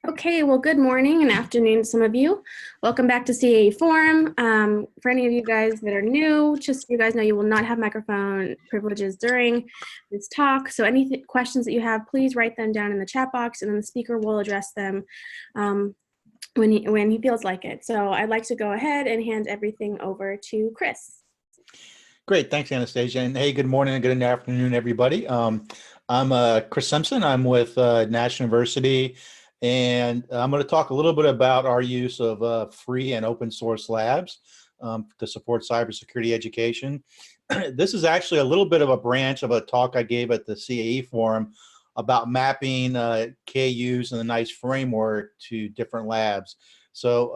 Okay, well, good morning and afternoon, some of you. Welcome back to CAE Forum. For any of you guys that are new, just so you guys know, you will not have microphone privileges during this talk. So any questions that you have, please write them down in the chat box and then the speaker will address them when he feels like it. So I'd like to go ahead and hand everything over to Chris. Great, thanks, Anastasia. And hey, good morning and good afternoon, everybody. I'm Chris Simpson. I'm with National University, and I'm going to talk a little bit about our use of free and open source labs to support cybersecurity education. This is actually a little bit of a branch of a talk I gave at the CAE Forum about mapping KUs and the NICE framework to different labs. So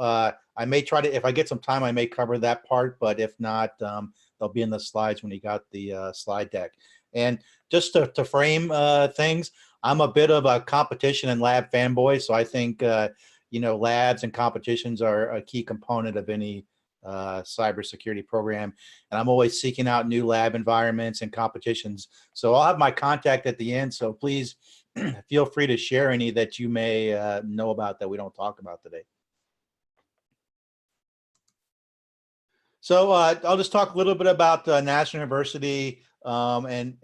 I may try to, if I get some time, I may cover that part, but if not, they'll be in the slides when you got the slide deck. And just to frame things, I'm a bit of a competition and lab fanboy, so I think labs and competitions are a key component of any cybersecurity program. And I'm always seeking out new lab environments and competitions. So I'll have my contact at the end, so please feel free to share any that you may know about that we don't talk about today. So I'll just talk a little bit about National University how and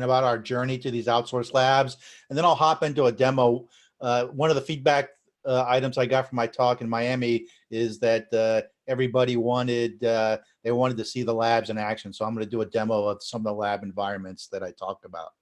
about our journey to these outsourced labs, and then I'll hop into a demo. One of the feedback items I got from my talk in Miami is that everybody wanted to see the labs in action. So I'm going to do a demo of some of the lab environments that I talked about.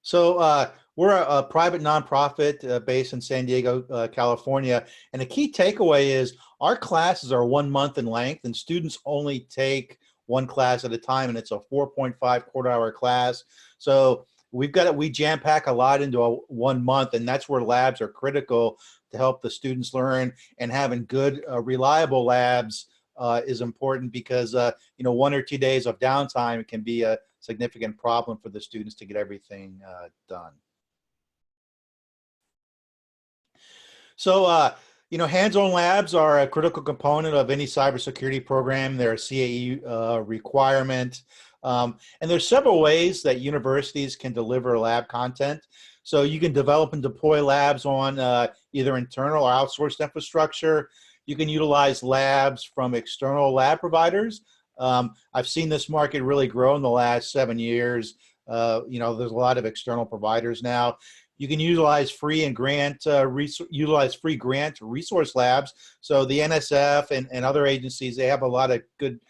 So we're a private nonprofit based in San Diego, California. And a key takeaway is our classes are 1 month in length and students only take one class at a time. And it's a 4.5 quarter-hour class. So we jam pack a lot into 1 month, and that's where labs are critical to help the students learn. And having good, reliable labs is important because 1 or 2 days of downtime can be a significant problem for the students to get everything done. So, hands-on labs are a critical component of any cybersecurity program. They're a CAE requirement. And there's several ways that universities can deliver lab content. So you can develop and deploy labs on either internal or outsourced infrastructure. You can utilize labs from external lab providers. I've seen this market really grow in the last 7 years. There's a lot of external providers now. You can utilize free grant resource labs. So the NSF and other agencies, they have a lot of good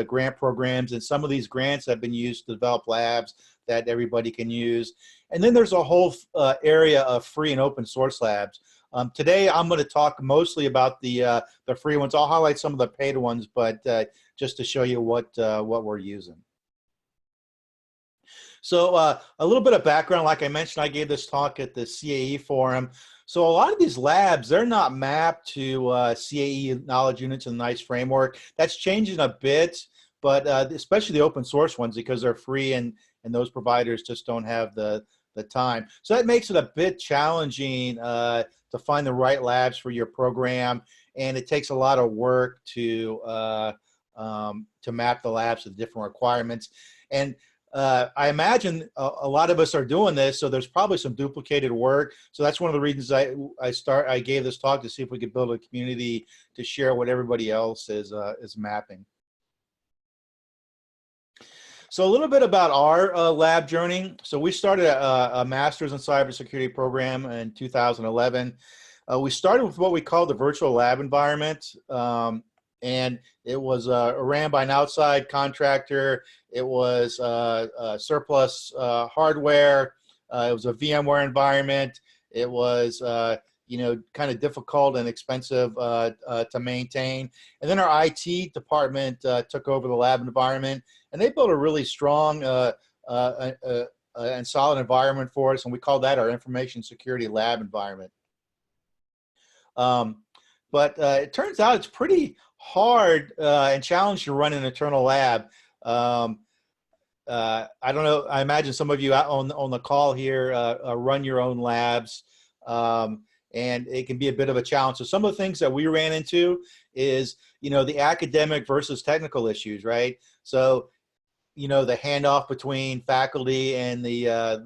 grant programs, and some of these grants have been used to develop labs that everybody can use. And then there's a whole area of free and open source labs. Today, I'm going to talk mostly about the free ones. I'll highlight some of the paid ones, but just to show you what we're using. So a little bit of background, like I mentioned, I gave this talk at the CAE Forum. So a lot of these labs, they're not mapped to CAE Knowledge Units and the NICE Framework. That's changing a bit, but especially the open source ones, because they're free and those providers just don't have the time. So that makes it a bit challenging to find the right labs for your program, and it takes a lot of work to map the labs to the different requirements. And I imagine a lot of us are doing this, so there's probably some duplicated work. So that's one of the reasons I gave this talk, to see if we could build a community to share what everybody else is mapping. So a little bit about our lab journey. So we started a master's in cybersecurity program in 2011. We started with what we call the virtual lab environment. And it was ran by an outside contractor. It was surplus hardware. It was a VMware environment. It was kind of difficult and expensive to maintain. And then our IT department took over the lab environment, and they built a really strong and solid environment for us, and we call that our information security lab environment. But it turns out it's pretty hard and challenging to run an internal lab. I don't know, I imagine some of you out on the call here run your own labs, and it can be a bit of a challenge. So some of the things that we ran into is, the academic versus technical issues, right? So, you know, the handoff between faculty and the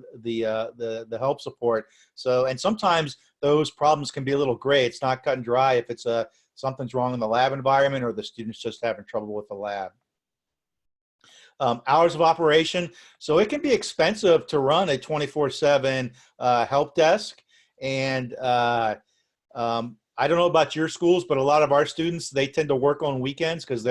help support. So, and sometimes those problems can be a little gray. It's not cut and dry if it's something's wrong in the lab environment or the student's just having trouble with the lab. Hours of operation. So it can be expensive to run a 24/7 help desk. And I don't know about your schools, but a lot of our students, they tend to work on weekends because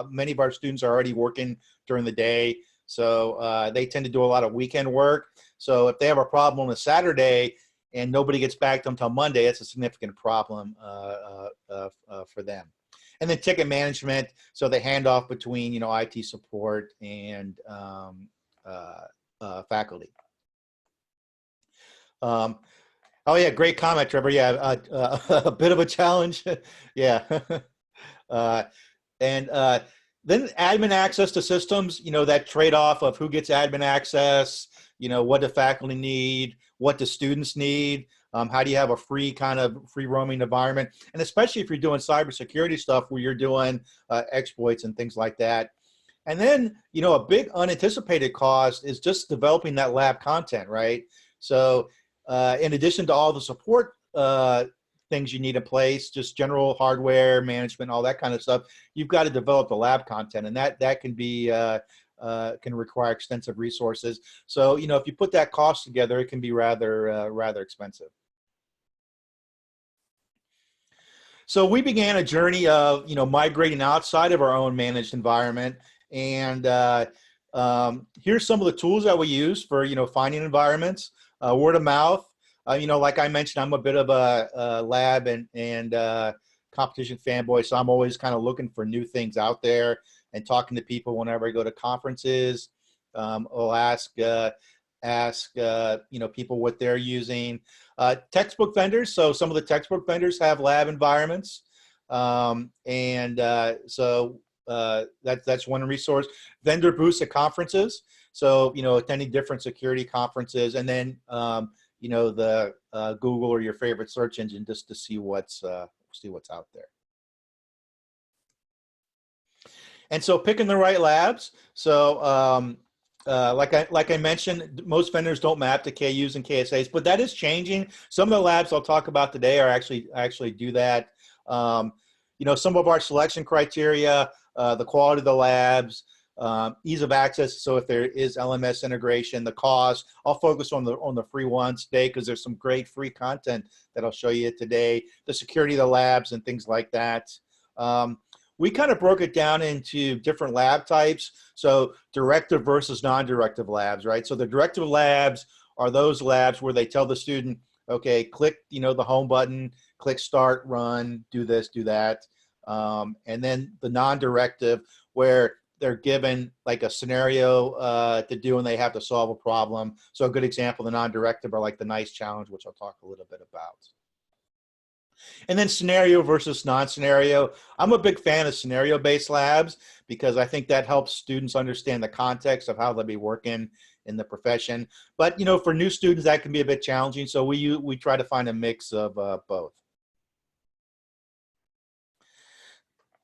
many of our students are already working during the day. So they tend to do a lot of weekend work. So if they have a problem on a Saturday and nobody gets back to them until Monday, it's a significant problem for them. And then ticket management, so the handoff between, you know, IT support and faculty. Oh yeah, great comment, Trevor. Yeah, a bit of a challenge. Yeah. And then admin access to systems, you know, that trade-off of who gets admin access, you know, what do faculty need, what do students need, how do you have a free roaming environment, and especially if you're doing cybersecurity stuff where you're doing exploits and things like that. And then, you know, a big unanticipated cost is just developing that lab content, right? So in addition to all the support things you need in place, just general hardware management, all that kind of stuff, you've got to develop the lab content, and that can be can require extensive resources. So, you know, if you put that cost together, it can be rather expensive. So we began a journey of, you know, migrating outside of our own managed environment, and here's some of the tools that we use for, you know, finding environments. Word of mouth. You know, like I mentioned, I'm a bit of a lab and competition fanboy, so I'm always kind of looking for new things out there and talking to people whenever I go to conferences. I'll ask you know, people what they're using. Textbook vendors. So some of the textbook vendors have lab environments, so that's one resource. Vendor booths at conferences. So, you know, attending different security conferences, and then, you know, the Google or your favorite search engine just to see what's out there. And so picking the right labs. So, like I mentioned, most vendors don't map to KUs and KSAs, but that is changing. Some of the labs I'll talk about today are actually do that. You know, some of our selection criteria, the quality of the labs, ease of access. So if there is LMS integration, the cost. I'll focus on the free ones today because there's some great free content that I'll show you today. The security of the labs and things like that. We kind of broke it down into different lab types. So directive versus non-directive labs, right? So the directive labs are those labs where they tell the student, okay, click, you know, the home button, click start, run, do this, do that. And then the non-directive where they're given like a scenario to do and they have to solve a problem. So a good example, the non-directive are like the NICE challenge, which I'll talk a little bit about. And then scenario versus non-scenario. I'm a big fan of scenario-based labs because I think that helps students understand the context of how they'll be working in the profession. But, you know, for new students, that can be a bit challenging. So we try to find a mix of both.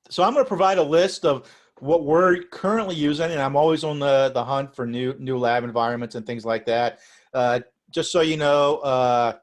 So I'm going to provide a list of what we're currently using, and I'm always on the hunt for new lab environments and things like that. Just so you know,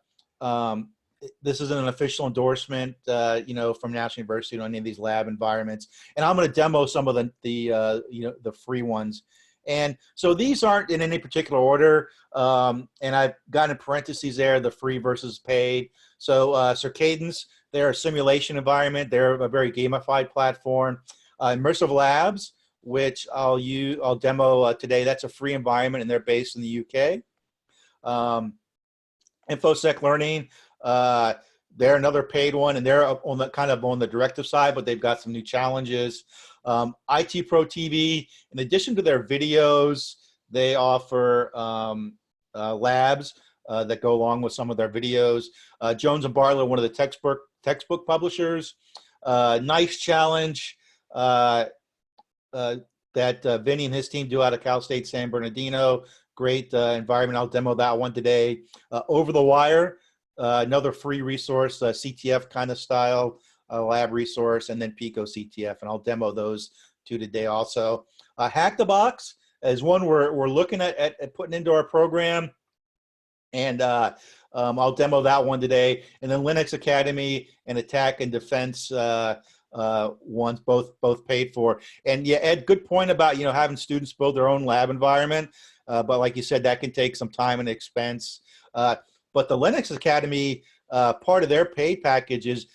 this isn't an official endorsement, you know, from National University on any of these lab environments. And I'm going to demo some of you know, the free ones. And so these aren't in any particular order. And I've got in parentheses there the free versus paid. So Circadence, they're a simulation environment. They're a very gamified platform. Immersive Labs, which I'll demo today. That's a free environment, and they're based in the UK. InfoSec Learning, they're another paid one, and they're on the kind of on the directive side, but they've got some new challenges. IT Pro TV, in addition to their videos, they offer labs that go along with some of their videos. Jones and Barlow, one of the textbook publishers. NICE challenge that Vinny and his team do out of Cal State San Bernardino. Great environment. I'll demo that one today. Over the Wire, another free resource, CTF kind of style lab resource, and then Picot Ctf, and I'll demo those two today also. Hack the Box, is one we're looking at putting into our program, and I'll demo that one today. And then Linux Academy and Attack and Defense ones, both paid for. And yeah, Ed, good point about having students build their own lab environment, but like you said, that can take some time and expense. But the Linux Academy, part of their paid package is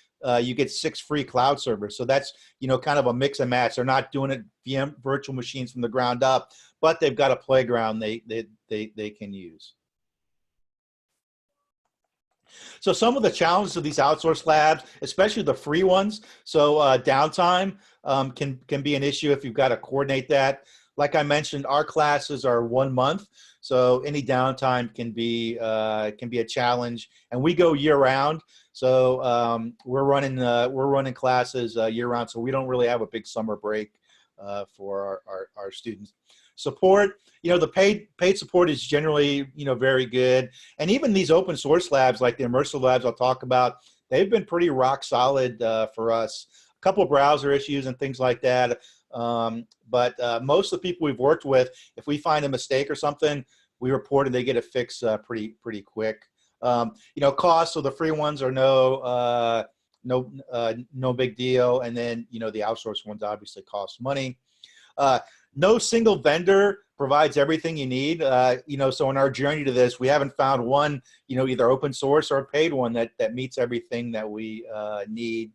you get 6 free cloud servers. So that's kind of a mix and match. They're not doing it VM virtual machines from the ground up, but they've got a playground they can use. So some of the challenges of these outsourced labs, especially the free ones, so downtime can be an issue if you've got to coordinate that. Like I mentioned, our classes are 1 month, so any downtime can be a challenge. And we go year round, so we're running classes year round, so we don't really have a big summer break for our students. Support, the paid support is generally very good, and even these open source labs like the Immersive Labs I'll talk about, they've been pretty rock solid for us. A couple of browser issues and things like that, but most of the people we've worked with, if we find a mistake or something, we report and they get it fixed pretty quick. Costs, so the free ones are no big deal, and then the outsourced ones obviously cost money. No single vendor provides everything you need. So in our journey to this, we haven't found one, either open source or a paid one that meets everything that we need.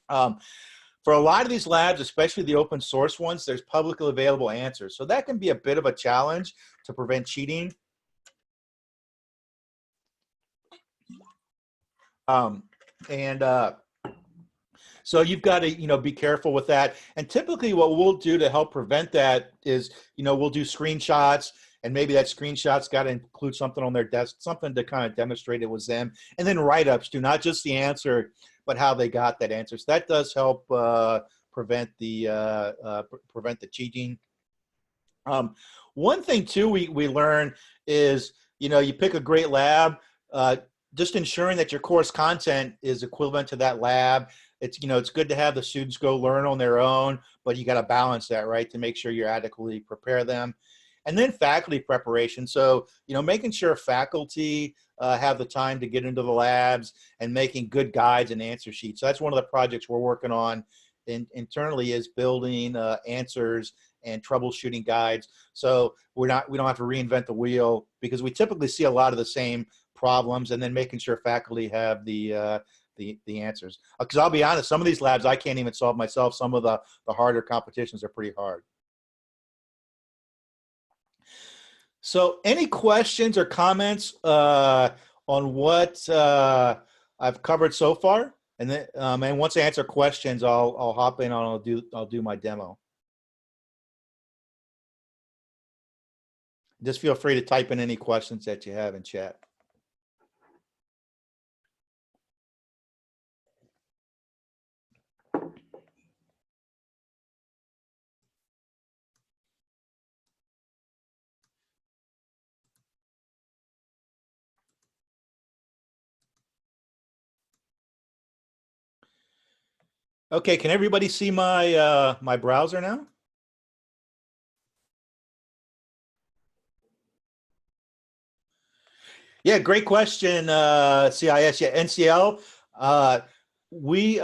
For a lot of these labs, especially the open source ones, there's publicly available answers. So that can be a bit of a challenge to prevent cheating. So you've got to, be careful with that. And typically what we'll do to help prevent that is, we'll do screenshots, and maybe that screenshot's got to include something on their desk, something to kind of demonstrate it was them. And then write-ups too, not just the answer, but how they got that answer. So that does help prevent the cheating. One thing too we learn is, you pick a great lab, just ensuring that your course content is equivalent to that lab. It's good to have the students go learn on their own, but you got to balance that, right, to make sure you adequately prepare them. And then faculty preparation. So, making sure faculty have the time to get into the labs and making good guides and answer sheets. So that's one of the projects we're working on internally, is building answers and troubleshooting guides. So we don't have to reinvent the wheel, because we typically see a lot of the same problems, and then making sure faculty have the answers. Because I'll be honest, some of these labs I can't even solve myself. Some of the harder competitions are pretty hard. So any questions or comments on what I've covered so far? And then, and once I answer questions, I'll hop in and I'll do my demo. Just feel free to type in any questions that you have in chat. Okay, can everybody see my my browser now? Yeah, great question, CIS. Yeah, NCL. We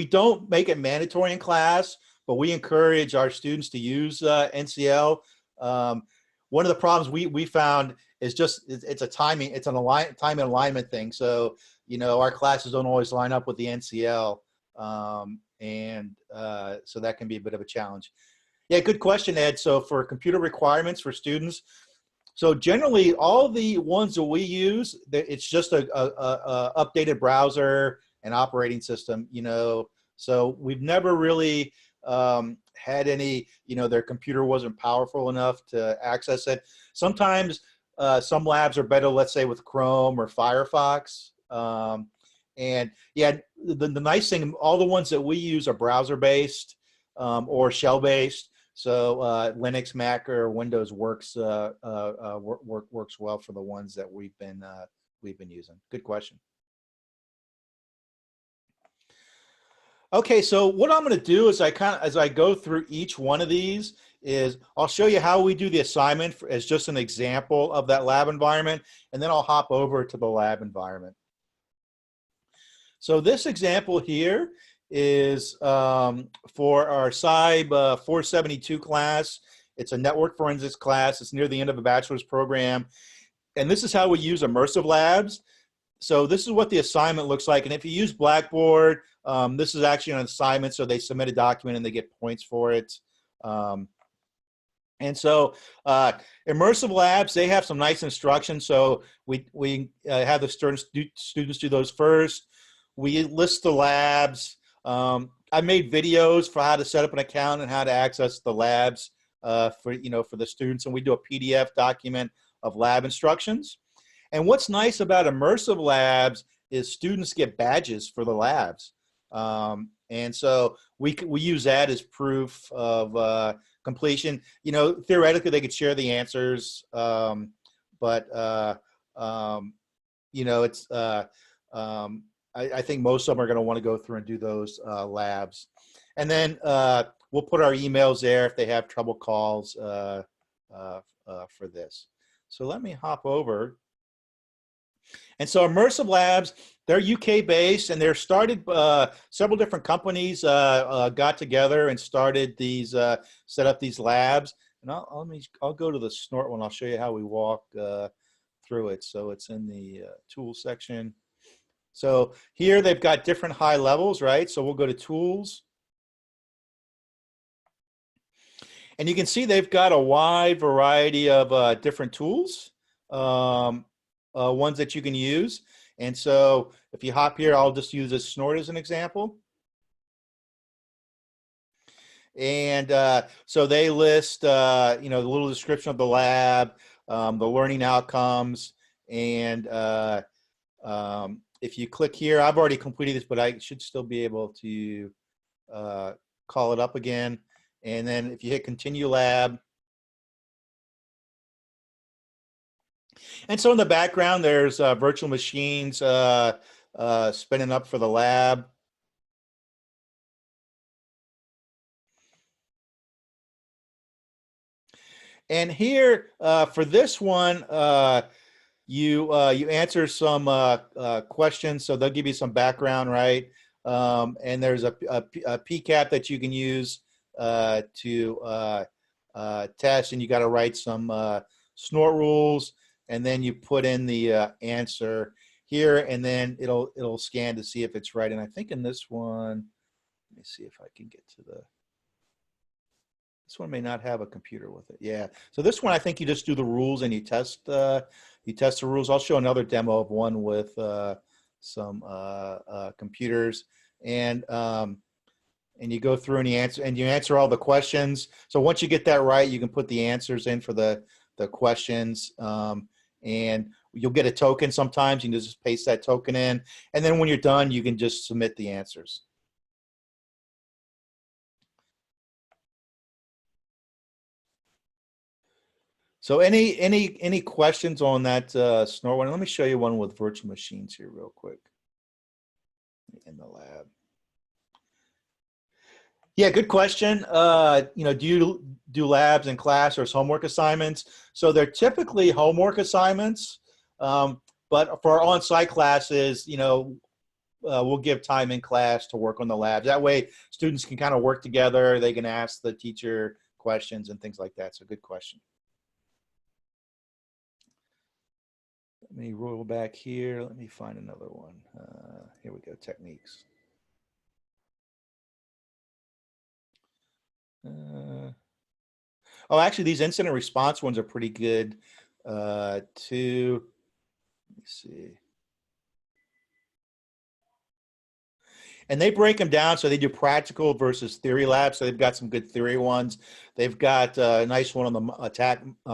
don't make it mandatory in class, but we encourage our students to use NCL. One of the problems we found is just it's a timing, it's an time and alignment thing. So our classes don't always line up with the NCL, so that can be a bit of a challenge. Yeah, good question, Ed. So for computer requirements for students, so generally all the ones that we use, it's just a updated browser and operating system, so we've never really had any, their computer wasn't powerful enough to access it. Sometimes some labs are better, let's say with Chrome or Firefox. And yeah, the nice thing, all the ones that we use are browser-based or shell-based. So Linux, Mac, or Windows works well for the ones that we've been using. Good question. Okay, so what I'm going to do is as I go through each one of these is I'll show you how we do the assignment as just an example of that lab environment, and then I'll hop over to the lab environment. So this example here is for our Cyb 472 class. It's a network forensics class. It's near the end of a bachelor's program. And this is how we use Immersive Labs. So this is what the assignment looks like. And if you use Blackboard, this is actually an assignment. So they submit a document and they get points for it. And so Immersive Labs, they have some nice instructions. So we have the students do those first. We list the labs. I made videos for how to set up an account and how to access the labs for the students. And we do a PDF document of lab instructions. And what's nice about Immersive Labs is students get badges for the labs. And so we use that as proof of completion. Theoretically, they could share the answers, but I think most of them are going to want to go through and do those labs. And then we'll put our emails there if they have trouble calls for this. So let me hop over. And so Immersive Labs, they're UK based, and they're started, several different companies got together and started these, set up these labs. And I'll go to the snort one. I'll show you how we walk through it. So it's in the tools section. So here they've got different high levels, right? So we'll go to tools. And you can see they've got a wide variety of different tools, ones that you can use. And so if you hop here, I'll just use a snort as an example. And so they list, the little description of the lab, the learning outcomes, and if you click here, I've already completed this, but I should still be able to call it up again. And then if you hit continue lab. And so in the background, there's virtual machines spinning up for the lab. And here for this one, you answer some questions, so they'll give you some background, right? And there's a PCAP that you can use to test, and you got to write some snort rules, and then you put in the answer here, and then it'll scan to see if it's right. And I think in this one, let me see if I can get to the. This one may not have a computer with it. Yeah. So this one, I think you just do the rules and you test the rules. I'll show another demo of one with some computers, and you go through and you answer all the questions. So once you get that right, you can put the answers in for the questions, and you'll get a token sometimes. You can just paste that token in, and then when you're done, you can just submit the answers. So any questions on that snort one? Let me show you one with virtual machines here real quick in the lab. Yeah, good question. Do you do labs in class or as homework assignments? So they're typically homework assignments, but for our on-site classes, we'll give time in class to work on the labs. That way students can kind of work together. They can ask the teacher questions and things like that. So good question. Let me roll back here. Let me find another one. Here we go, techniques. Oh, actually, these incident response ones are pretty good too. Let me see. And they break them down, so they do practical versus theory labs. So they've got some good theory ones. They've got a nice one on the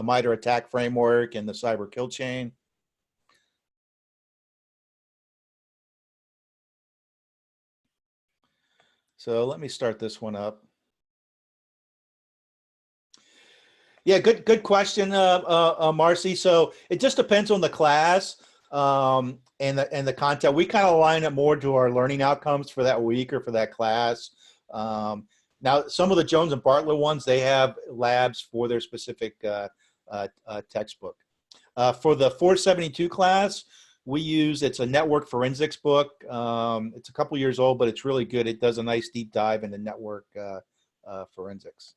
MITRE attack framework and the cyber kill chain. So let me start this one up. Yeah, good question, Marcy. So it just depends on the class and the content. We kind of align it more to our learning outcomes for that week or for that class. Now, some of the Jones and Bartlett ones, they have labs for their specific textbook. For the 472 class, we use, it's a network forensics book. It's a couple years old, but it's really good. It does a nice deep dive into network forensics.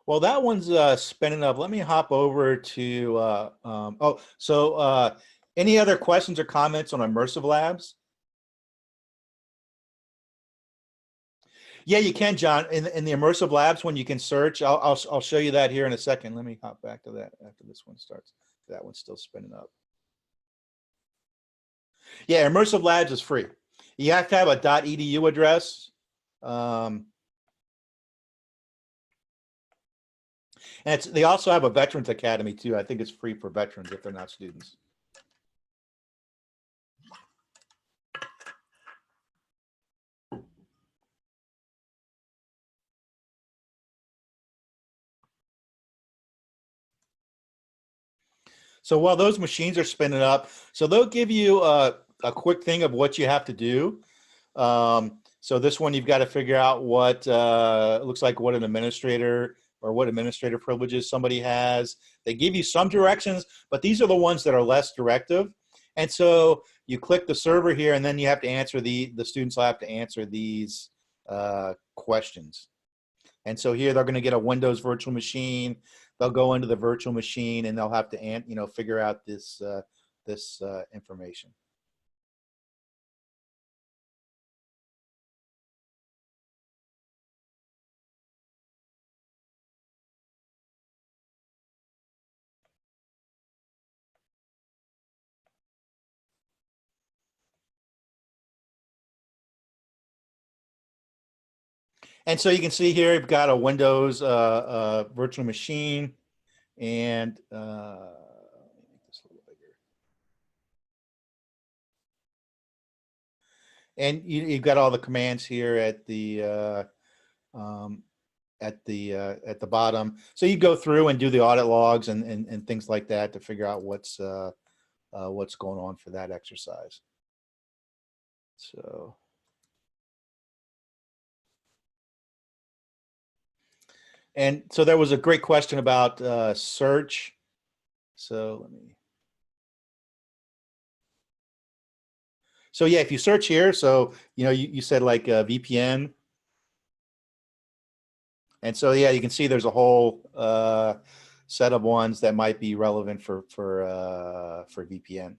Well, that one's spinning up. Let me hop over to, any other questions or comments on Immersive Labs? Yeah, you can, John. In the Immersive Labs, when you can search, I'll show you that here in a second. Let me hop back to that after this one starts. That one's still spinning up. Yeah, Immersive Labs is free. You have to have a .edu address. And they also have a Veterans Academy too. I think it's free for veterans if they're not students. So while those machines are spinning up, so they'll give you a quick thing of what you have to do. So this one, you've got to figure out what looks like what an administrator or what administrative privileges somebody has. They give you some directions, but these are the ones that are less directive. And so you click the server here, and then you have to answer the students will have to answer these questions. And so here they're going to get a Windows virtual machine. They'll go into the virtual machine and they'll have to figure out this information. And so you can see here, you've got a Windows virtual machine, and make this a little bigger. And you've got all the commands here at the bottom. So you go through and do the audit logs and things like that to figure out what's going on for that exercise. So. And so there was a great question about search. So let me. So yeah, if you search here, so you said like VPN, and so yeah, you can see there's a whole set of ones that might be relevant for VPN.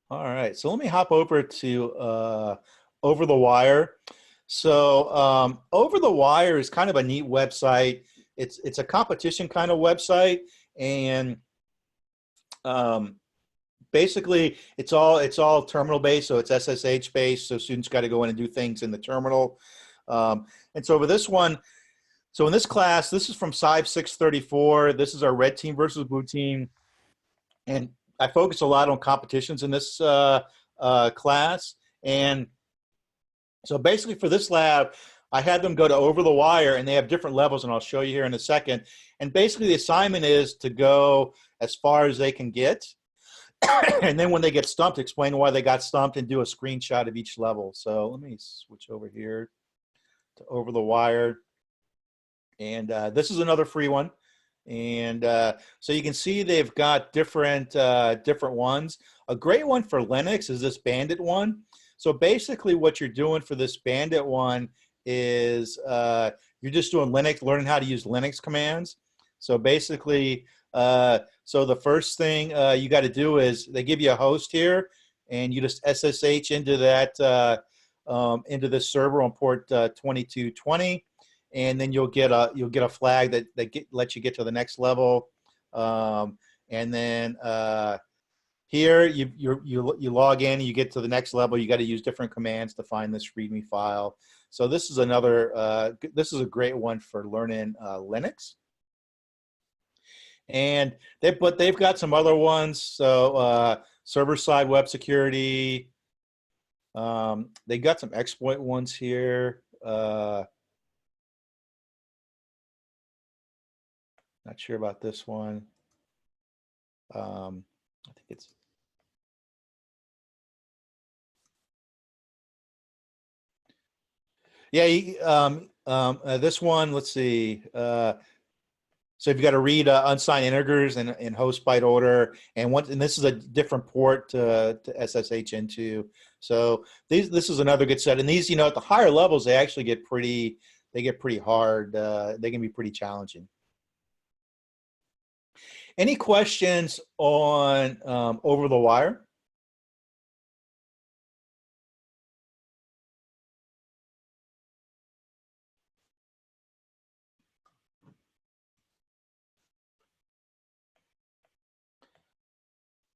All right, so let me hop over to Over the Wire. So Over the Wire is kind of a neat website. It's a competition kind of website, and basically it's all terminal based, so it's SSH based. So students got to go in and do things in the terminal. And so over this one, so in this class, this is from Cybe 634. This is our red team versus blue team, and I focus a lot on competitions in this class. And so basically for this lab, I had them go to Over the Wire, and they have different levels, and I'll show you here in a second. And basically the assignment is to go as far as they can get. And then when they get stumped, explain why they got stumped and do a screenshot of each level. So let me switch over here to Over the Wire. And this is another free one. And so you can see they've got different ones. A great one for Linux is this Bandit one. So basically what you're doing for this Bandit one is you're just doing Linux, learning how to use Linux commands. So basically, so the first thing you got to do is they give you a host here, and you just SSH into that into this server on port 2220, and then you'll get a flag that lets you get to the next level, and then here you log in and you get to the next level. You got to use different commands to find this README file. So this is another this is a great one for learning Linux. And they've got some other ones. So server-side web security, They got some exploit ones here. Not sure about this one. I think it's. Yeah, this one, let's see. So you've got to read unsigned integers in host byte order, and this is a different port to SSH into. So this is another good set. And these, at the higher levels, they actually get pretty hard. They can be pretty challenging. Any questions on over the wire?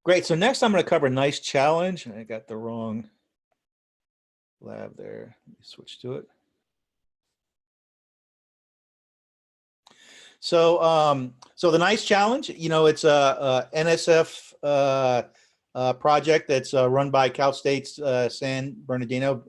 Great. So next I'm going to cover NICE challenge. I got the wrong lab there. Let me switch to it. So so the NICE challenge, it's a NSF project that's run by Cal State's San Bernardino,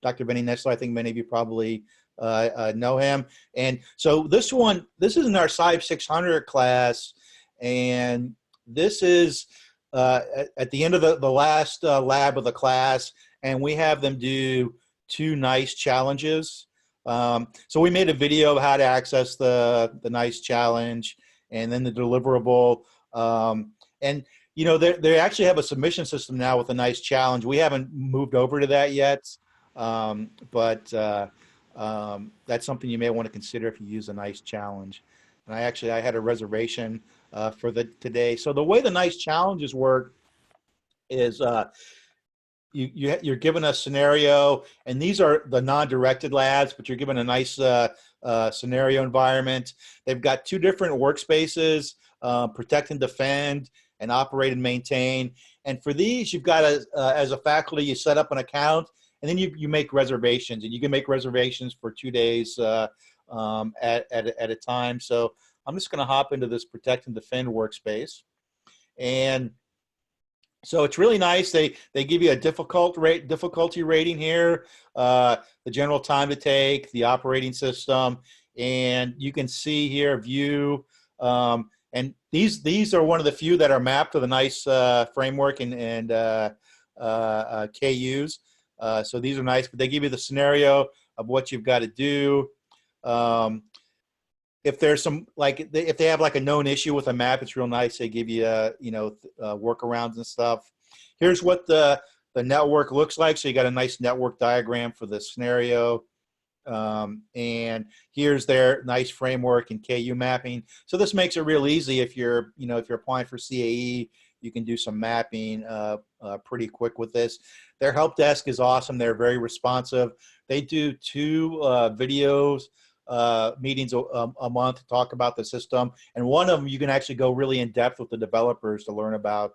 Dr. Benny Nessler. I think many of you probably know him. And so this is in our Cyber 600 class, and this is at the end of the last lab of the class, and we have them do 2 NICE challenges. So we made a video of how to access the NICE challenge and then the deliverable. And they actually have a submission system now with the NICE challenge. We haven't moved over to that yet, but that's something you may want to consider if you use a NICE challenge. And I had a reservation for today. So the way the NICE challenges work is you're given a scenario, and these are the non-directed labs, but you're given a nice scenario environment. They've got 2 different workspaces, protect and defend, and operate and maintain. And for these, you've got to, as a faculty, you set up an account, and then you make reservations, and you can make reservations for 2 days at a time. So I'm just going to hop into this protect and defend workspace, and so it's really nice. They give you a difficulty rating here, the general time to take, the operating system, and you can see here view. And these are one of the few that are mapped to the NICE framework and KUs. So these are nice, but they give you the scenario of what you've got to do. If there's if they have like a known issue with a map, it's real nice. They give you workarounds and stuff. Here's what the network looks like. So you got a nice network diagram for the scenario, and here's their NICE framework and KU mapping. So this makes it real easy if you're applying for CAE. You can do some mapping pretty quick with this. Their help desk is awesome. They're very responsive. They do 2 videos. Meetings a month to talk about the system, and one of them you can actually go really in depth with the developers to learn about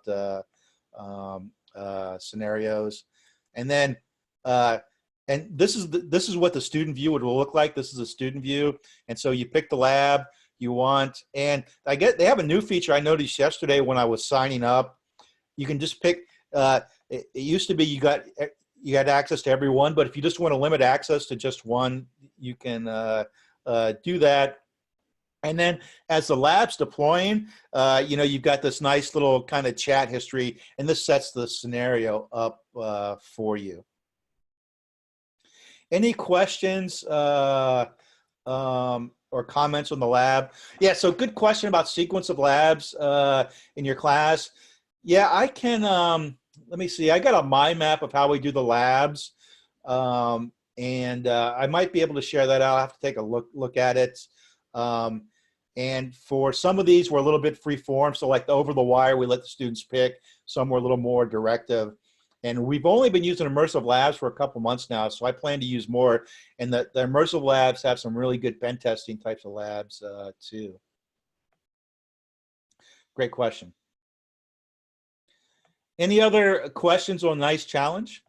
scenarios. And then and this is what the student view would look like. This is a student view, and so you pick the lab you want, and they have a new feature I noticed yesterday when I was signing up. You can just pick. It used to be you had access to everyone, but if you just want to limit access to just one, you can do that. And then as the lab's deploying, you've got this nice little kind of chat history, and this sets the scenario up for you. Any questions or comments on the lab? Yeah, so good question about sequence of labs in your class. Yeah, I can, let me see. I got a mind map of how we do the labs. And I might be able to share that out. I have to take a look at it. And for some of these, we're a little bit free form. So like the over the wire, we let the students pick. Some were a little more directive. And we've only been using Immersive Labs for a couple months now, so I plan to use more. And the Immersive Labs have some really good pen testing types of labs too. Great question. Any other questions on NICE challenge?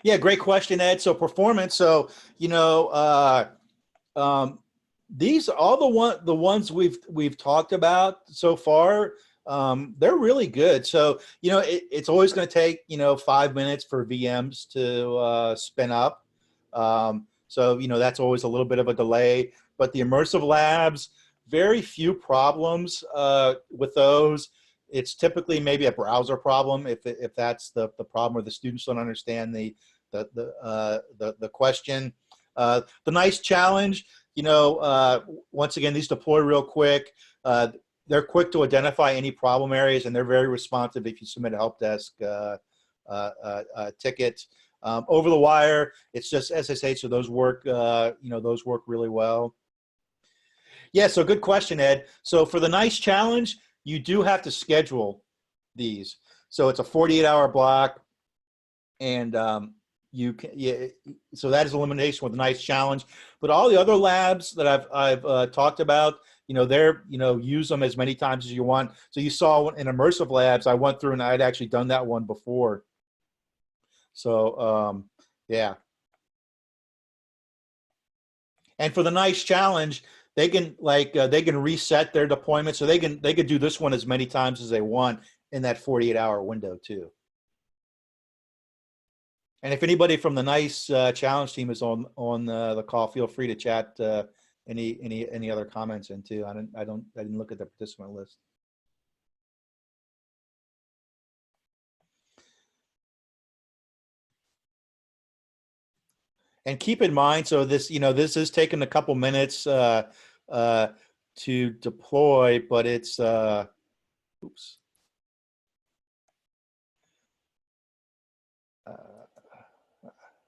Yeah, great question, Ed. So performance. So you know, these all the ones we've talked about so far. They're really good. So you know, it's always going to take 5 minutes for VMs to spin up. So you know that's always a little bit of a delay. But the immersive labs, very few problems with those. It's typically maybe a browser problem if that's the problem where the students don't understand the question. The NICE challenge, once again, these deploy real quick. They're quick to identify any problem areas, and they're very responsive if you submit a help desk ticket. Over the wire, it's just SSH, so those work. Those work really well. Yeah, so good question, Ed. So for the NICE challenge, you do have to schedule these. So it's a 48-hour block, and so that is elimination with the NICE challenge. But all the other labs that I've talked about, use them as many times as you want. So you saw in Immersive Labs, I went through and I'd actually done that one before. So yeah. And for the NICE challenge, they can reset their deployment, so they could do this one as many times as they want in that 48-hour window too. And if anybody from the NICE challenge team is on the call, feel free to chat any other comments in too. I didn't look at the participant list. And keep in mind, so this is taking a couple minutes to deploy, but it's oops.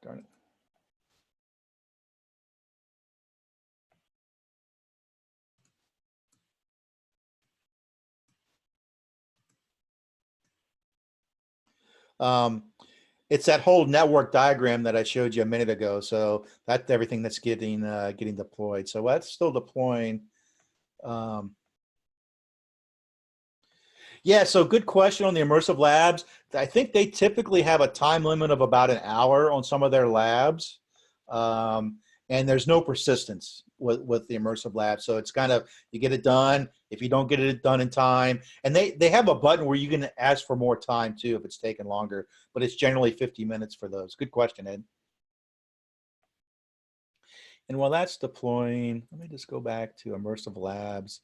Darn it. It's that whole network diagram that I showed you a minute ago. So that's everything that's getting deployed. So that's still deploying. Yeah, so good question on the Immersive Labs. I think they typically have a time limit of about an hour on some of their labs. And there's no persistence with the Immersive Labs. So it's kind of, you get it done. If you don't get it done in time, and they have a button where you can ask for more time too if it's taken longer, but it's generally 50 minutes for those. Good question, Ed. And while that's deploying, let me just go back to Immersive Labs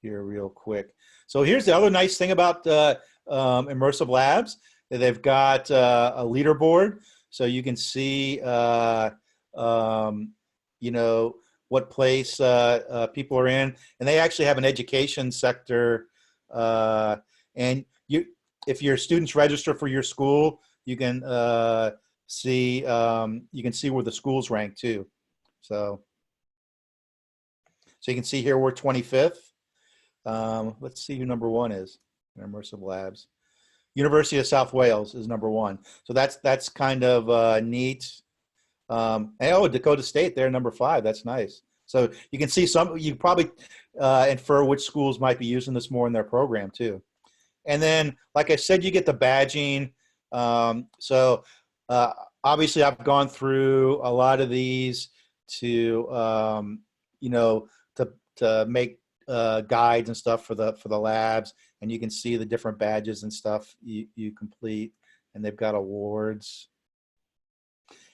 here real quick. So here's the other nice thing about Immersive Labs. They've got a leaderboard, so you can see what place people are in, and they actually have an education sector. And if your students register for your school, you can see where the schools rank too. So you can see here we're 25th. Let's see who number 1 is in Immersive Labs. University of South Wales is number 1. So that's kind of neat. And Dakota State, they're number 5. That's nice. So you can see you probably infer which schools might be using this more in their program too. And then, like I said, you get the badging. Obviously I've gone through a lot of these to make guides and stuff for the labs, and you can see the different badges and stuff you complete, and they've got awards.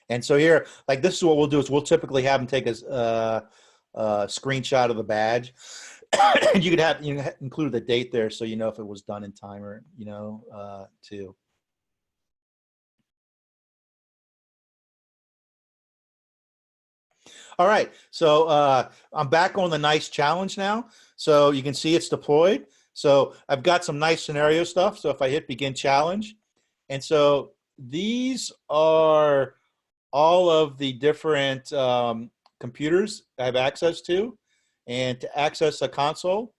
And so here, like, this is what we'll do is we'll typically have them take a screenshot of the badge. And you could include the date there, so you know if it was done in time or too. All right, so I'm back on the NICE challenge now. So you can see it's deployed. So I've got some nice scenario stuff. So if I hit begin challenge, and so these are all of the different computers I have access to. And to access a console,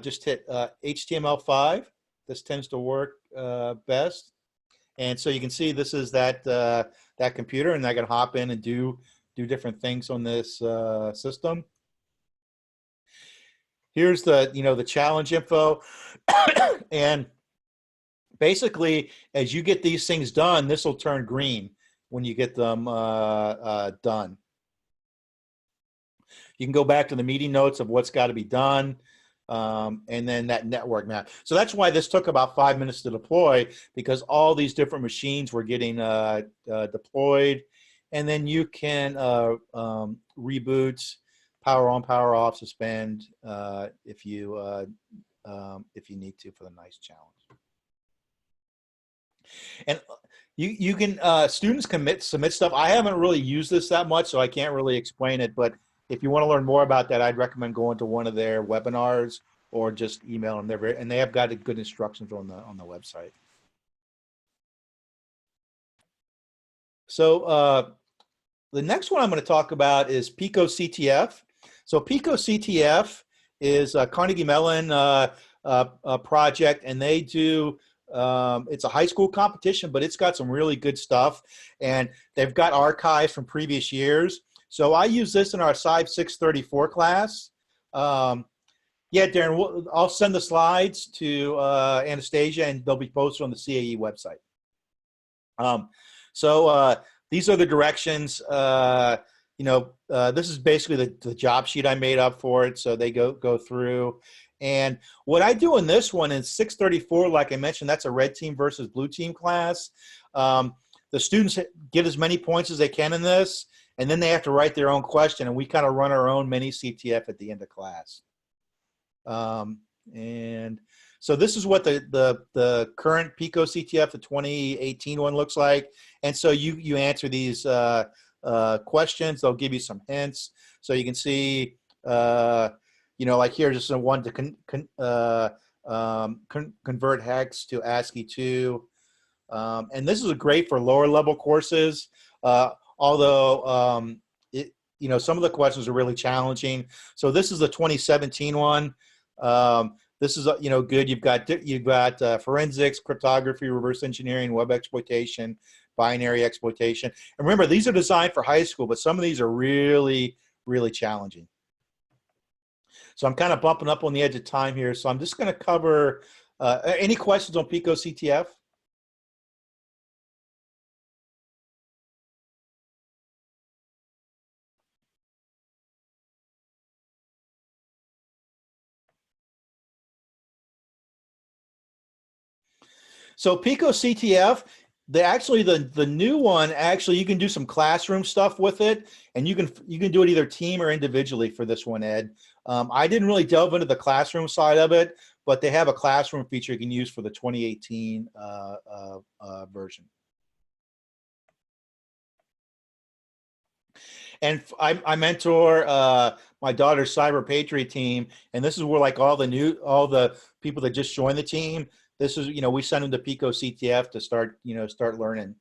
just hit HTML5. This tends to work best. And so you can see this is that computer, and I can hop in and do different things on this system. Here's the challenge info. And basically, as you get these things done, this will turn green. when you get them done. You can go back to the meeting notes of what's got to be done, and then that network map. So that's why this took about 5 minutes to deploy, because all these different machines were getting deployed, and then you can reboot, power on, power off, suspend if you need to for the NICE challenge. And you can students submit stuff. I haven't really used this that much, so I can't really explain it. But if you want to learn more about that, I'd recommend going to one of their webinars or just email them. And they have got good instructions on the website. So the next one I'm going to talk about is Picot Ctf. So Picot Ctf is a Carnegie Mellon project, and they do. It's a high school competition, but it's got some really good stuff, and they've got archives from previous years. So I use this in our Cyber 634 class. Yeah, Darren, I'll send the slides to Anastasia, and they'll be posted on the CAE website. These are the directions. This is basically the job sheet I made up for it. So they go through. And what I do in this one is 634, like I mentioned, that's a red team versus blue team class. The students get as many points as they can in this, and then they have to write their own question, and we kind of run our own mini CTF at the end of class. And so this is what the current Picot Ctf, the 2018 one, looks like. And so you answer these questions. They'll give you some hints. So you can see, like here, just one to convert hex to ASCII 2. And this is great for lower level courses, although some of the questions are really challenging. So this is the 2017 one. This is good. You've got forensics, cryptography, reverse engineering, web exploitation, binary exploitation. And remember, these are designed for high school, but some of these are really, really challenging. So I'm kind of bumping up on the edge of time here. So I'm just going to cover any questions on Picot Ctf. So Picot Ctf, the new one, actually you can do some classroom stuff with it, and you can do it either team or individually for this one, Ed. I didn't really delve into the classroom side of it, but they have a classroom feature you can use for the 2018 version. And I mentor my daughter's Cyber Patriot team, and this is where like all the people that just joined the team. This is, we send them to Picot Ctf to start learning.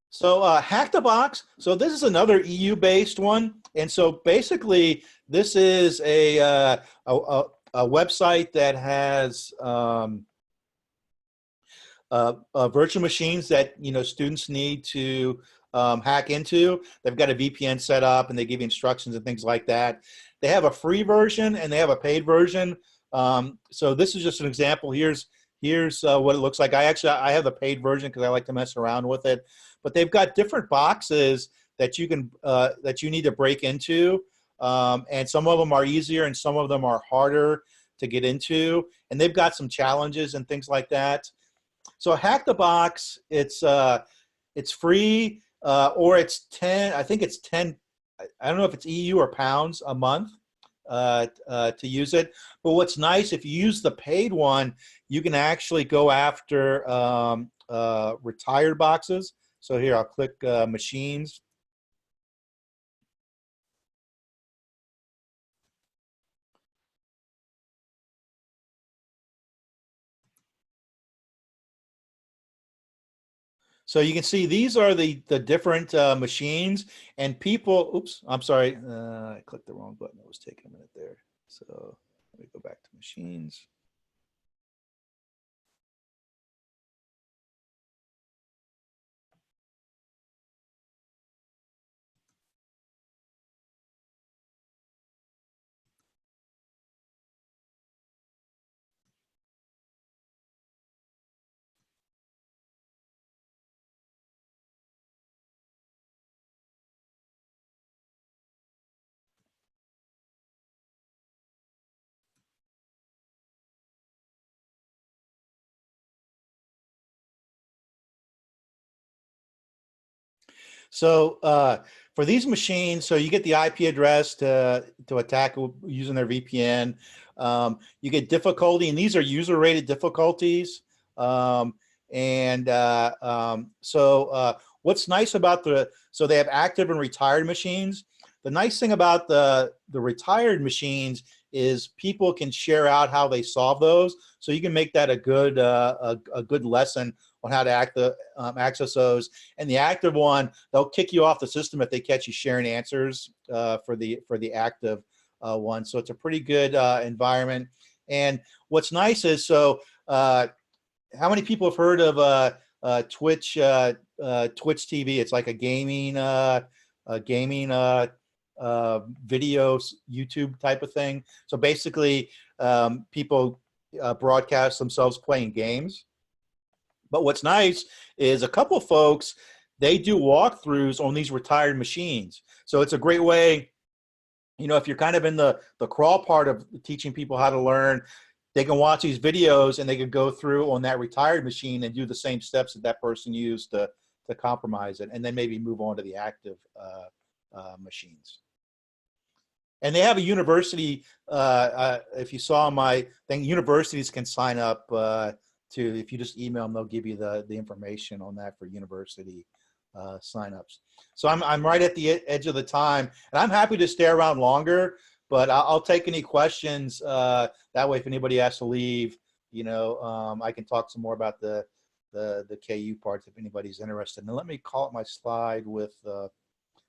So Hack the Box. So this is another EU-based one, and so basically this is a website that has virtual machines that students need to hack into. They've got a VPN set up, and they give you instructions and things like that. They have a free version and they have a paid version. So this is just an example. Here's what it looks like. I have the paid version because I like to mess around with it. But they've got different boxes that you can that you need to break into, and some of them are easier and some of them are harder to get into. And they've got some challenges and things like that. So Hack the Box, it's free or it's 10. I think it's 10. I don't know if it's EU or pounds a month to use it. But what's nice, if you use the paid one, you can actually go after retired boxes. So here, I'll click machines. So you can see these are the different machines, and people, oops, I'm sorry, I clicked the wrong button. It was taking a minute there. So let me go back to machines. So for these machines, so you get the IP address to attack using their VPN. You get difficulty, and these are user-rated difficulties. What's nice about so they have active and retired machines. The nice thing about the retired machines is people can share out how they solve those, so you can make that a good lesson on how to access those. And the active one, they'll kick you off the system if they catch you sharing answers for the active one. So it's a pretty good environment. And what's nice is, so how many people have heard of Twitch TV? It's like a gaming videos YouTube type of thing. So basically, people broadcast themselves playing games. But what's nice is a couple folks, they do walkthroughs on these retired machines. So it's a great way, you know, if you're kind of in the crawl part of teaching people how to learn, they can watch these videos and they can go through on that retired machine and do the same steps that that person used to compromise it, and then maybe move on to the active machines. And they have a university, if you saw my thing, universities can sign up if you just email them, they'll give you the information on that for university signups. So I'm right at the edge of the time, and I'm happy to stay around longer, but I'll take any questions. That way, if anybody has to leave, you know, I can talk some more about the KU parts if anybody's interested. And let me call up my slide with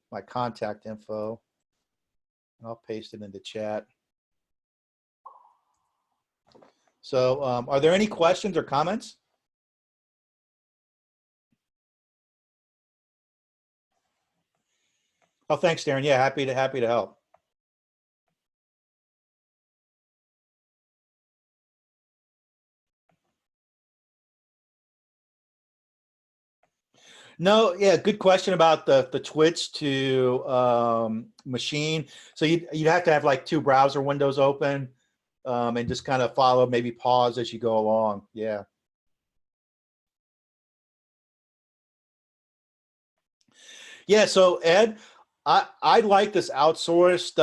my contact info. And I'll paste it into chat. So are there any questions or comments? Oh, thanks, Darren. Yeah, happy to help. No, yeah, good question about the Twitch to machine. So you'd have to have like 2 browser windows open and just kind of follow, maybe pause as you go along. Yeah. Yeah, so Ed, I like this outsourced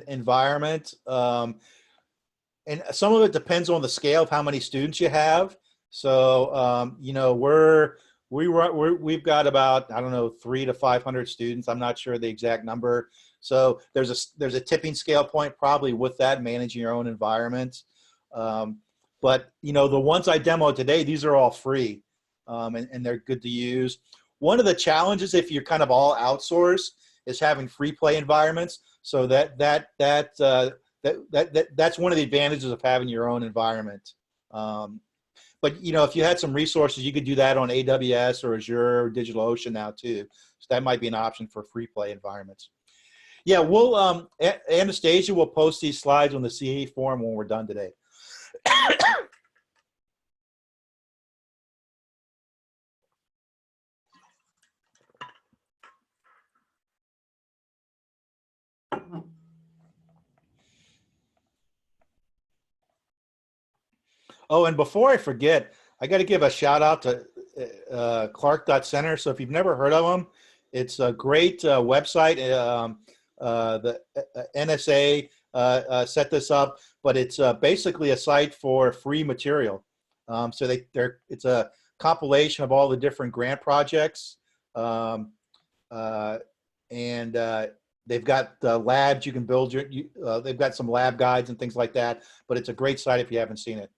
environment. And some of it depends on the scale of how many students you have. So you know, we've got about, I don't know, 300 to 500 students. I'm not sure the exact number. So there's a tipping scale point probably with that, managing your own environment. But you know, the ones I demoed today, these are all free, and they're good to use. One of the challenges, if you're kind of all outsourced, is having free play environments. So that's one of the advantages of having your own environment. But you know, if you had some resources, you could do that on AWS or Azure or DigitalOcean now too. So that might be an option for free play environments. Yeah, we'll Anastasia will post these slides on the CAE forum when we're done today. Oh, and before I forget, I got to give a shout out to Clark.Center. So if you've never heard of them, it's a great website. The NSA set this up, but it's basically a site for free material. So it's a compilation of all the different grant projects, and they've got labs you can build they've got some lab guides and things like that. But it's a great site if you haven't seen it.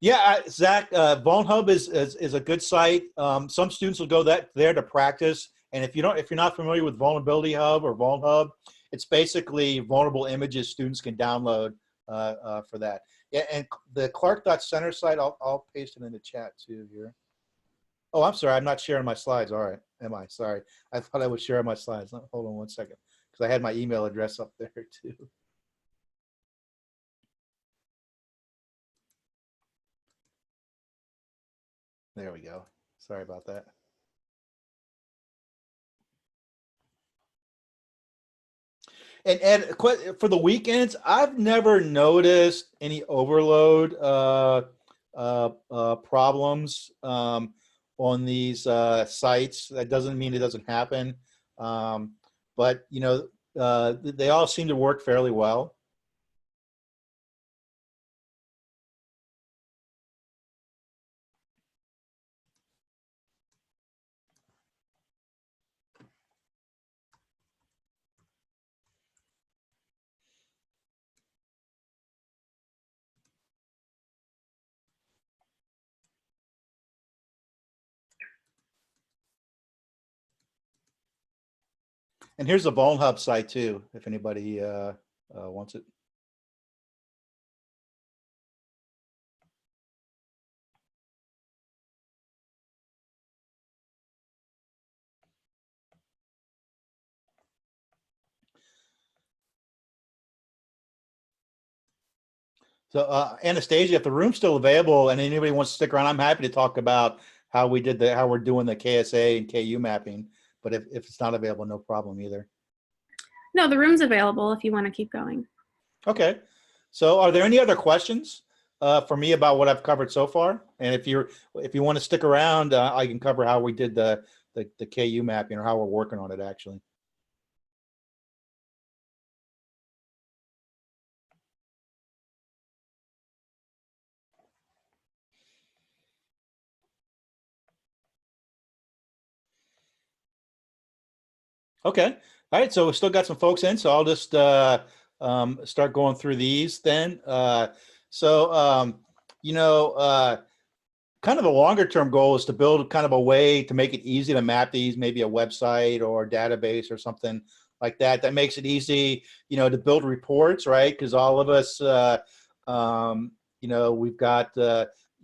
Yeah, Zach, VulnHub is a good site. Some students will go there to practice, and if you're not familiar with Vulnerability Hub or VulnHub, it's basically vulnerable images students can download for that. Yeah, and the Clark.Center site, I'll paste it in the chat too here. Oh, I'm sorry, I'm not sharing my slides. All right, am I? Sorry, I thought I was sharing my slides. Hold on one second, because I had my email address up there too. There we go. Sorry about that. And for the weekends, I've never noticed any overload problems on on these sites. That doesn't mean it doesn't happen, but you know, they all seem to work fairly well. And here's the Vuln Hub site too, if anybody wants it. So Anastasia, if the room's still available and anybody wants to stick around, I'm happy to talk about how we're doing the KSA and KU mapping. But if it's not available, no problem either. No, the room's available if you want to keep going. Okay. So are there any other questions for me about what I've covered so far? And if you want to stick around, I can cover how we did the KU mapping, or how we're working on it actually. Okay. All right. So we still got some folks in, so I'll just start going through these then. You know, kind of a longer term goal is to build kind of a way to make it easy to map these, maybe a website or a database or something like that. That makes it easy, you know, to build reports, right? Because all of us, you know, we've got,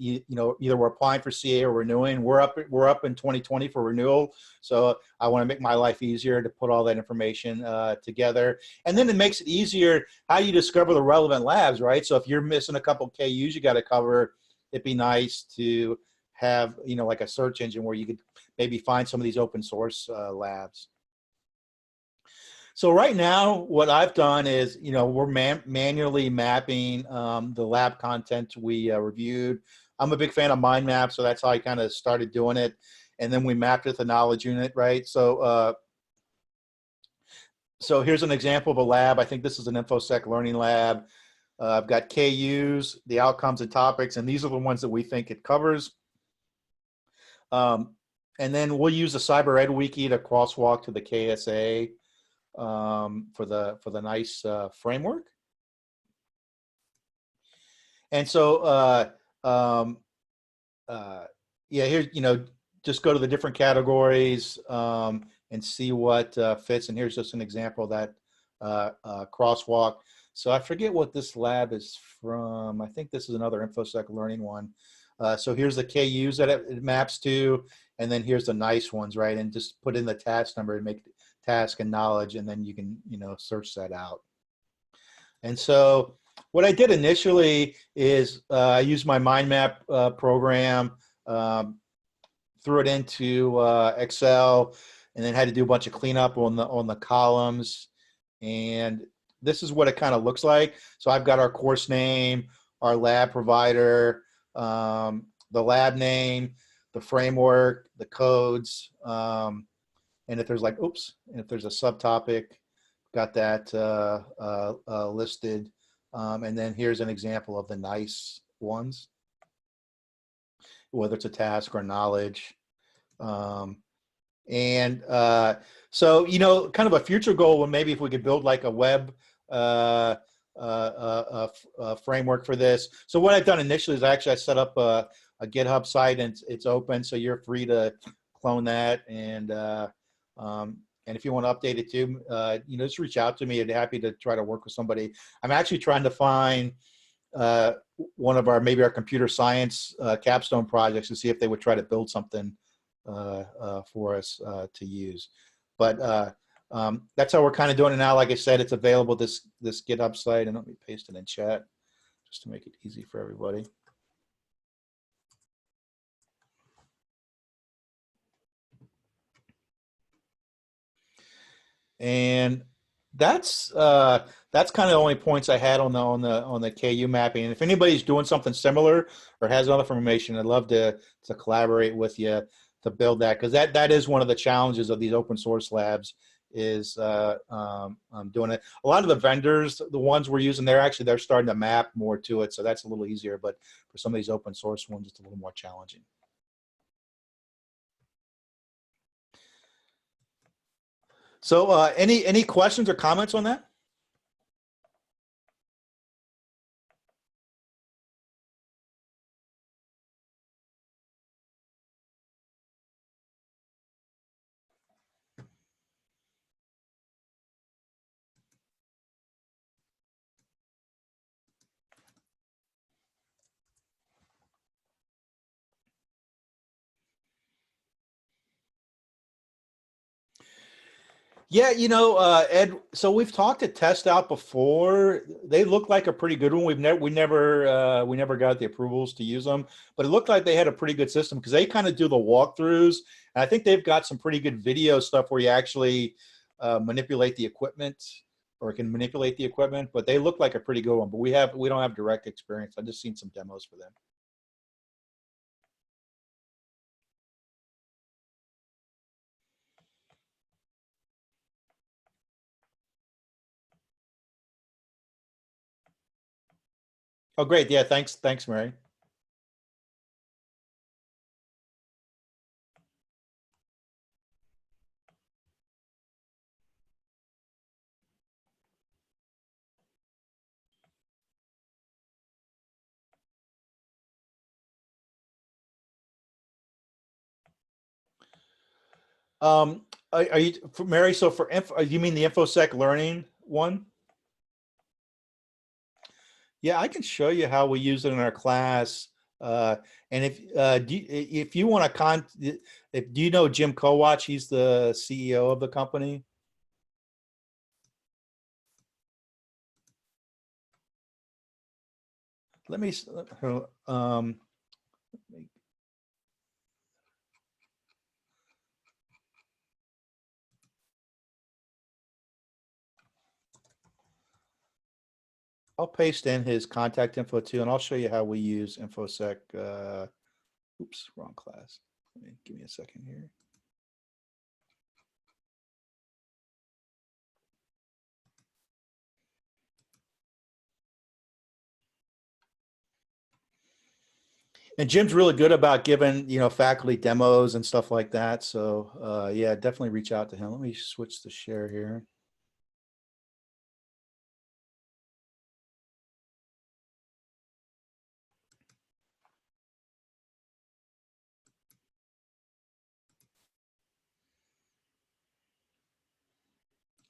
you know, either we're applying for CA or renewing. We're up in 2020 for renewal. So I want to make my life easier to put all that information together. And then it makes it easier how you discover the relevant labs, right? So if you're missing a couple KUs you got to cover, it'd be nice to have, you know, like a search engine where you could maybe find some of these open source labs. So right now, what I've done is, you know, we're manually mapping the lab content we reviewed. I'm a big fan of mind map, so that's how I kind of started doing it. And then we mapped it with a knowledge unit, right? So, so here's an example of a lab. I think this is an InfoSec learning lab. I've got KUs, the outcomes and topics, and these are the ones that we think it covers. And then we'll use the Cyber Ed Wiki to crosswalk to the KSA for the NICE framework. And so, yeah, here, you know, just go to the different categories and see what fits. And here's just an example of that crosswalk. So I forget what this lab is from. I think this is another InfoSec learning one. So here's the KUs that it maps to, and then here's the NICE ones, right? And just put in the task number and make task and knowledge, and then you can, you know, search that out. And so what I did initially is I used my mind map program, threw it into Excel, and then had to do a bunch of cleanup on the columns. And this is what it kind of looks like. So I've got our course name, our lab provider, the lab name, the framework, the codes, and if there's like, oops, and if there's a subtopic, got that listed. And then here's an example of the NICE ones, whether it's a task or knowledge. So, you know, kind of a future goal would maybe if we could build like a web framework for this. So what I've done initially is I set up a GitHub site, and it's open, so you're free to clone that. And if you want to update it too, you know, just reach out to me. I'd be happy to try to work with somebody. I'm actually trying to find one of maybe our computer science capstone projects to see if they would try to build something for us to use. But that's how we're kind of doing it now. Like I said, it's available, this GitHub site, and let me paste it in chat just to make it easy for everybody. And that's kind of the only points I had on the KU mapping. And if anybody's doing something similar or has other information, I'd love to collaborate with you. build that, because that is one of the challenges of these open source labs is doing it. A lot of the vendors, the ones we're using, they're starting to map more to it, so that's a little easier. But for some of these open source ones, it's a little more challenging. So any questions or comments on that? Yeah, Ed, so we've talked to Test Out before. They look like a pretty good one. We never got the approvals to use them, but it looked like they had a pretty good system because they kind of do the walkthroughs. And I think they've got some pretty good video stuff where you actually manipulate the equipment or can manipulate the equipment, but they look like a pretty good one. But we don't have direct experience. I've just seen some demos for them. Oh, great. Yeah, thanks, Mary. Are you for Mary? So for info, you mean the InfoSec learning one? Yeah, I can show you how we use it in our class. And if you want to do you know Jim Kowach? He's the CEO of the company. Let me I'll paste in his contact info too, and I'll show you how we use InfoSec. Oops, wrong class. Give me a second here. And Jim's really good about giving, faculty demos and stuff like that. So yeah, definitely reach out to him. Let me switch the share here.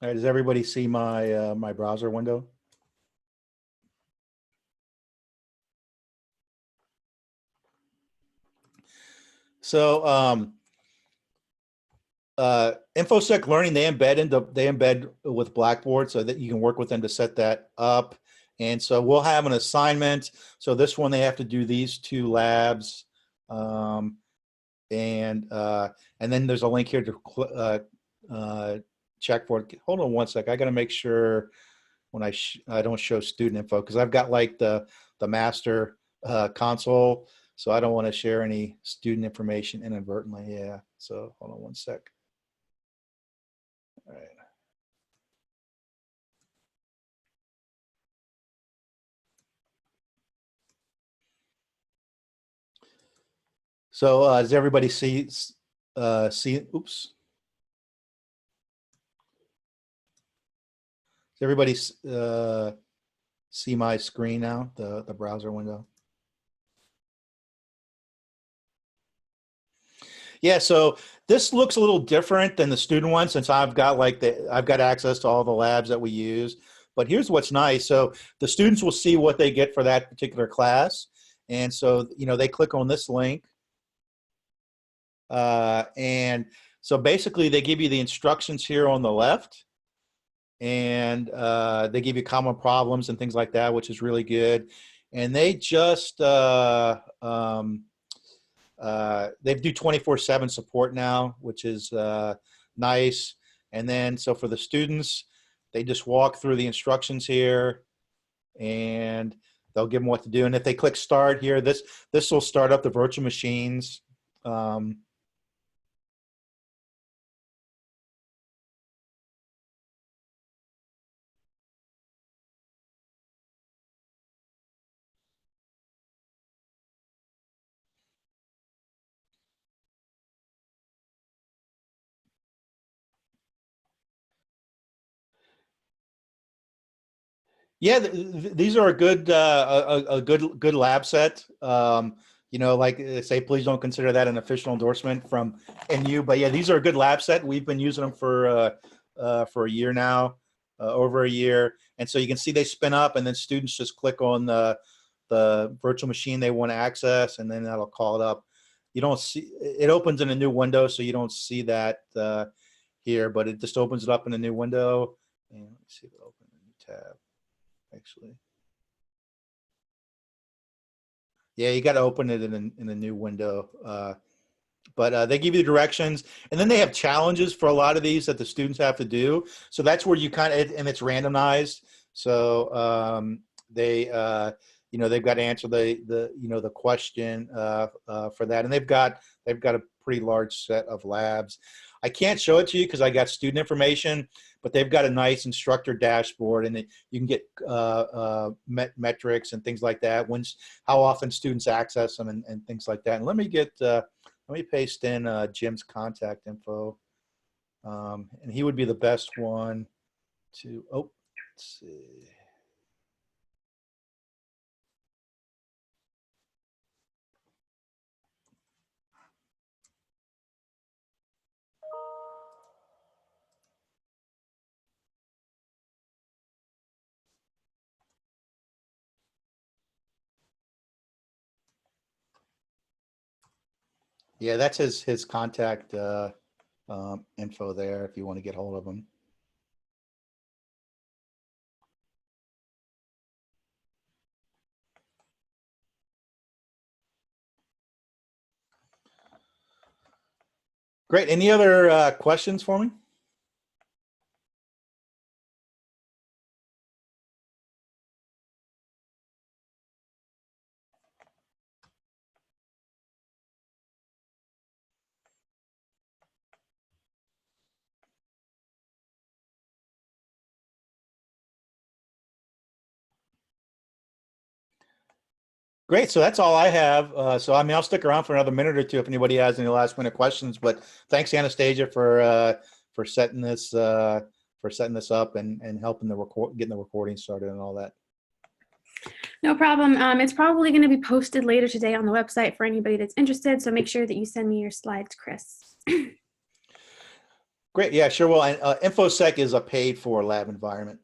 All right, does everybody see my my browser window? So InfoSec Learning, they embed with Blackboard so that you can work with them to set that up. And so we'll have an assignment. So this one, they have to do these 2 labs. And then there's a link here to check for it. Hold on one sec. I got to make sure when I don't show student info, because I've got like the master console. So I don't want to share any student information inadvertently. Yeah. So hold on one sec. All right. So does everybody see? Oops. Does everybody see my screen now? The browser window. Yeah, so this looks a little different than the student one since I've got access to all the labs that we use. But here's what's nice. So the students will see what they get for that particular class. And so, they click on this link. And so basically they give you the instructions here on the left. And they give you common problems and things like that, which is really good. And they just they do 24/7 support now, which is nice. And then, so for the students, they just walk through the instructions here and they'll give them what to do. And if they click start here, this will start up the virtual machines. Yeah, these are a good good lab set. You know, like say, please don't consider that an official endorsement from NU, but yeah, these are a good lab set. We've been using them for a year now, over a year, and so you can see they spin up, and then students just click on the virtual machine they want to access, and then that'll call it up. You don't see it opens in a new window, so you don't see that here, but it just opens it up in a new window. And let me see if it opens a new tab. Actually, yeah, you got to open it in a new window. But they give you the directions, and then they have challenges for a lot of these that the students have to do. So that's where you kind of, and it's randomized. So they, you know, they've got to answer the question for that, and they've got a pretty large set of labs. I can't show it to you because I got student information, but they've got a nice instructor dashboard, and you can get metrics and things like that. How often students access them and things like that. And let me paste in Jim's contact info, and he would be the best one to. Oh, let's see. Yeah, that's his contact info there if you want to get hold of him. Great. Any other questions for me? Great. So that's all I have. So I mean, I'll stick around for another minute or two if anybody has any last minute questions. But thanks, Anastasia, for setting this up and helping getting the recording started and all that. No problem. It's probably going to be posted later today on the website for anybody that's interested. So make sure that you send me your slides, Chris. Great. Yeah, sure. Well, InfoSec is a paid for lab environment.